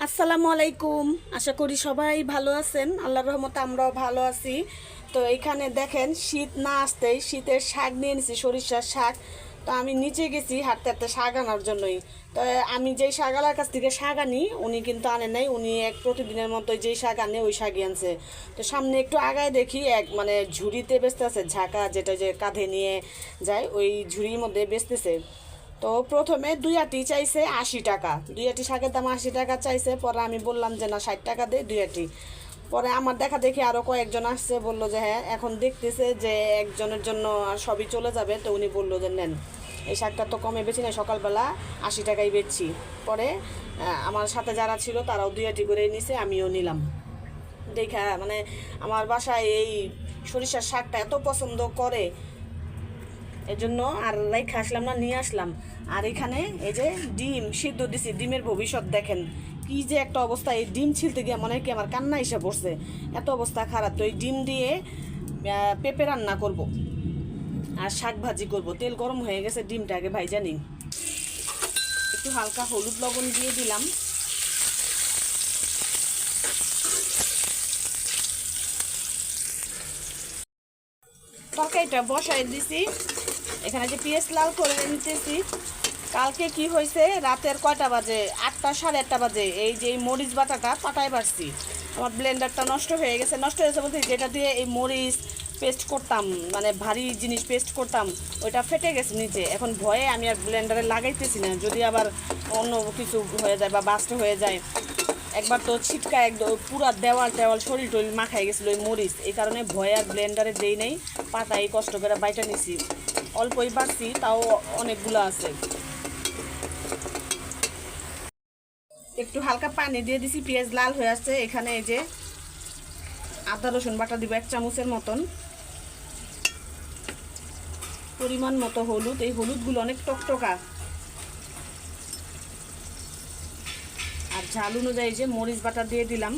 আসসালামু আলাইকুম। আশা করি সবাই ভালো আছেন। আল্লাহর রহমতে আমরাও ভালো আছি। তো এখানে দেখেন শীত না আসতেই শীতের শাক নিয়ে নিছি, সরিষার শাক। তো আমি নিচে গেছি হাঁটতে হাঁটতে শাক আনার জন্যই। তো আমি যেই শাকওয়ালার কাছ থেকে শাক আনি উনি কিন্তু আনে নাই, উনি এক প্রতিদিনের মতো যেই শাক আনে ওই শাকই আনছে। তো সামনে একটু আগায় দেখি এক ঝুড়িতে বেচতেছে, ঝাঁকা যেটা যে কাঁধে নিয়ে যায় ওই ঝুড়ির মধ্যে বেচতেছে। তো প্রথমে দুই আটি চাইছে 80 টাকা, দুই আটি শাকের দাম 80 টাকা চাইছে। পরে আমি বললাম যে না 60 টাকা দে দুই আটি। পরে আমার দেখা দেখি আরও কয়েকজন আসছে, বললো যে হ্যাঁ এখন দেখতেছে যে একজনের জন্য আর সবই চলে যাবে। তো উনি বললো যে নেন, এই শাকটা তো কমে বেচি না, সকালবেলা 80 টাকায় বেচছি। পরে আমার সাথে যারা ছিল তারাও দুই আটি করে নিছে, আমিও নিলাম। দেখা আমার বাসায় এই সরিষার শাকটা এত পছন্দ করে, এজন্য আর লাইখা আসলাম না, নিয়ে আসলাম। আর এখানে এই যে ডিম সিদ্ধ দিছি, ডিমের ভবিষ্যৎ দেখেন কি যে একটা অবস্থা। এই ডিম ছিলতে গিয়ে মনে হয় কি আমার কান্না এসে পড়ছে, এত অবস্থা খারাপ। তো এই ডিম দিয়ে পেঁপে রান্না করব আর শাক ভাজি করব। তেল গরম হয়ে গেছে, ডিমটা আগে ভাইজা নিই। একটু হালকা হলুদ লবণ দিয়ে দিলাম। তরকারিটা বসাই দিছি। এখানে যে পেঁয়াজ লাল করে নিতেছি। কালকে কি হয়েছে, রাতের কয়টা বাজে, 8টা 8:30 বাজে, এই যে এই মরিচ বাটাটা পাটায় বাড়ছি। আমার ব্লেন্ডারটা নষ্ট হয়ে গেছে। নষ্ট হয়েছে বলতে যেটা দিয়ে এই মরিচ পেস্ট করতাম, ভারী জিনিস পেস্ট করতাম, ওইটা ফেটে গেছে নিচে। এখন ভয়ে আমি আর ব্লেন্ডারে লাগাইতেছি না, যদি আবার অন্য কিছু হয়ে যায় বা বাস্ট হয়ে যায়। একবার তো ছিটকা একদম পুরা দেওয়াল টেওয়াল শরীর টরিল মাখাই গেছিলো ওই মরিচ, এই কারণে ভয়ে আর ব্লেন্ডারে দেই নেই, পাতাই কষ্ট করে বাইটা নিছি। অল্পই বাড়ছি, তাও অনেকগুলো আছে। একটু হালকা পানি দিয়ে দিছি, পেঁয়াজ লাল হয়ে আসছে। এখানে এই যে আদা রসুন বাটা দিব 1 চামচের মতন, পরিমাণ মতো হলুদ। এই হলুদগুলো অনেক টকটকা, আর ঝাল অনুযায়ী যে মরিচ বাটা দিয়ে দিলাম।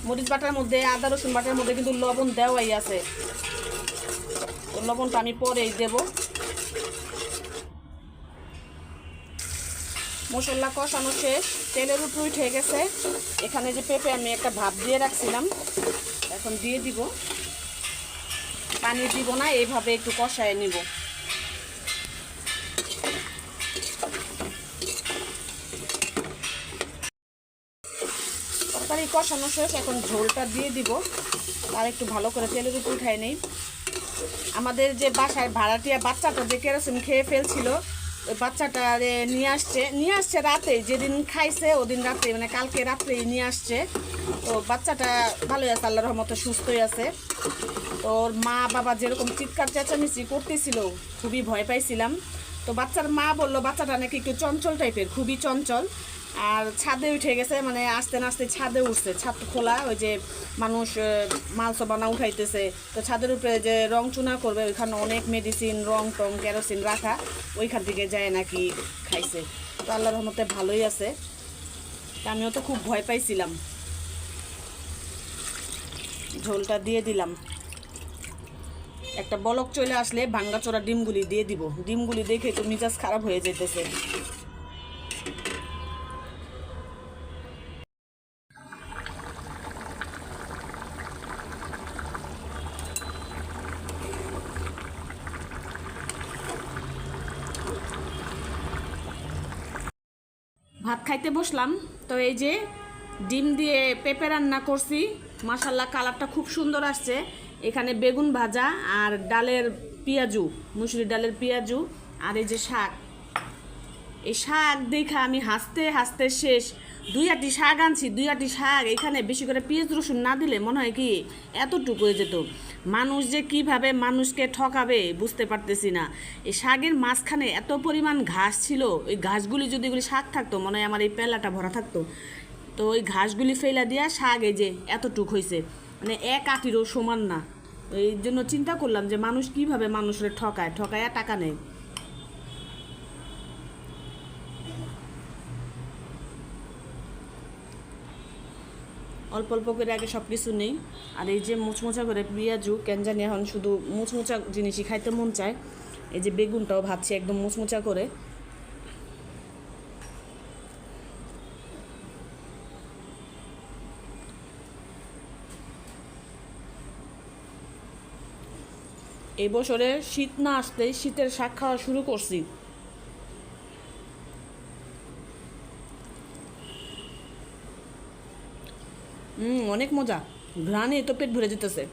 মরিচ বাটার মধ্যে আদা রসুন বাটার মধ্যে কিন্তু লবণ দেওয়াই আছে, তো লবণটা আমি পরেই দেব। মশলা কষানো শেষ, তেলের উপর উঠে গেছে। এখানে যে পেঁপে আমি একটা ভাপ দিয়ে রাখছিলাম, এখন দিয়ে দিব। পানি দিব না, এইভাবে একটু কষায় নিব। তরকারি কষানো শেষ, এখন ঝোলটা দিয়ে দিব। আর একটু ভালো করে তেলের উপর উঠায় নেই। আমাদের যে বাসায় ভাড়াটিয়া বাচ্চাটা যে কেরোসিন খেয়ে ফেলছিল, ওই বাচ্চাটা নিয়ে আসছে রাতে, যেদিন খাইছে ওদিন রাতে, কালকে রাত্রেই নিয়ে আসছে। তো বাচ্চাটা ভালোই আছে, আল্লাহর রহমতে সুস্থই আছে। তো ওর মা বাবা যেরকম চিৎকার চেঁচামেচি করতেছিল, খুবই ভয় পাইছিলাম। তো বাচ্চার মা বললো বাচ্চাটা নাকি একটু চঞ্চল টাইপের, খুবই চঞ্চল। আর ছাদে উঠে গেছে, আস্তে আস্তে ছাদে উঠছে, ছাদ খোলা, ওই যে মানুষ মাল সাবানা উঠাইতেছে। তো ছাদের উপরে যে রং চুনা করবে, ওইখানে অনেক মেডিসিন, রং টং, কেরোসিন রাখা, ওইখান থেকে যায় নাকি খাইছে। তো আল্লাহর রহমতে ভালোই আছে। আমিও তো খুব ভয় পাইছিলাম। ঝোলটা দিয়ে দিলাম। একটা বলক চলে আসলে ভাঙ্গাচোরা ডিমগুলি দিয়ে দিব। ডিমগুলি দেখে তো মিজাজ খারাপ হয়ে যেতেছে। ভাত খাইতে বসলাম। তো এই যে ডিম দিয়ে পেঁপে রান্না করছি, মাশাল্লাহ কালারটা খুব সুন্দর আসছে। এখানে বেগুন ভাজা আর ডালের পেঁয়াজু, মুসুরি ডালের পেঁয়াজু, আর এই যে শাক। এই শাক দেখা আমি হাসতে হাসতে শেষ। দুই আটি শাক আনছি, দুই আটি শাক এখানে বেশি করে পেঁয়াজ রসুন না দিলে মনে হয় কি এতটুকু হয়ে যেত। মানুষ যে কিভাবে মানুষকে ঠকাবে বুঝতে পারতেছি না। এই শাকের মাঝখানে এত পরিমাণ ঘাস ছিল, ওই ঘাসগুলি যদি এগুলি শাক থাকতো মনে হয় আমার এই পেলাটা ভরা থাকতো। তো ওই ঘাসগুলি ফেলা দিয়া শাক এই যে এতটুক হয়েছে, এক আটিরও সমান না। এই জন্য চিন্তা করলাম যে মানুষ কিভাবে মানুষের ঠকায়, ঠকায় টাকা নেয়। অল্প অল্প করে আগে সব কিছু নেই। আর এই যে মুচমুচা করে পেঁয়াজু কেন জানি এখন শুধু মুচমুচা জিনিসই খাইতে মন চায়। এই যে বেগুনটাও ভাবছি একদম মুচমুচা করে। এই বছরে শীত না আসতেই শীতের শাক খাওয়া শুরু করছি। অনেক মজা, ঘ্রাণে তো পেট ভরে যেতেছে।